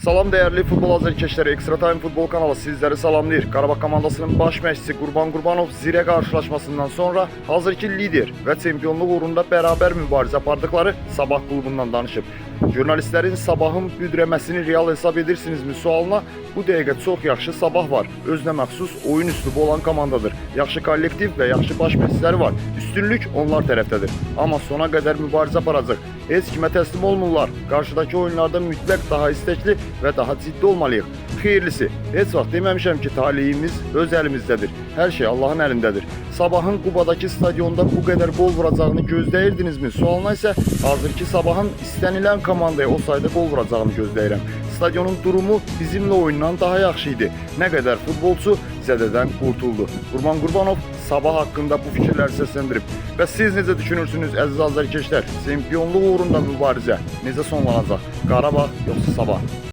Salam değerli futbol azərkeşləri, Extra Time futbol kanalı sizləri salamlayır. Qarabağ komandasının baş məşqçisi Qurban Qurbanov Zirə qarşılaşmasından sonra hazırki lider və çempionluq uğrunda bərabər mübarizə apardıkları Sabah klubundan danışıb. Jurnalistlərin Sabahın büdrəməsini real hesab edirsinizmi sualına bu dəqiqə çox yaxşı Sabah var. Özünə məxsus oyun üslubu olan komandadır. Yaxşı kollektiv və yaxşı baş məşqçiləri var. Üstünlük onlar tərəfdədir. Amma sona qədər mübarizə aparacaq. Heç kimə təslim olmurlar. Qarşıdakı oyunlarda mütləq daha istekli və daha ciddi olmalıyıq. Xeyirlisi, heç vaxt deməmişəm ki, talihimiz öz əlimizdədir. Hər şey Allahın əlindədir. Sabahın Qubadakı stadionda bu qədər gol vuracağını gözləyirdinizmi? Sualına isə hazırki Sabahın istənilən komandaya o sayda gol vuracağını gözləyirəm. Stadionun durumu bizimlə oyundan daha yaxşı idi. Nə qədər futbolçu zədədən qurtuldu. Qurban Qurbanov Sabah haqqında bu fikirləri səsləndirib. Və siz necə düşünürsünüz əziz azərkeşlər? Çempionluq uğrunda mübarizə necə sonlanacaq? Qarabağ yoxsa Sabah?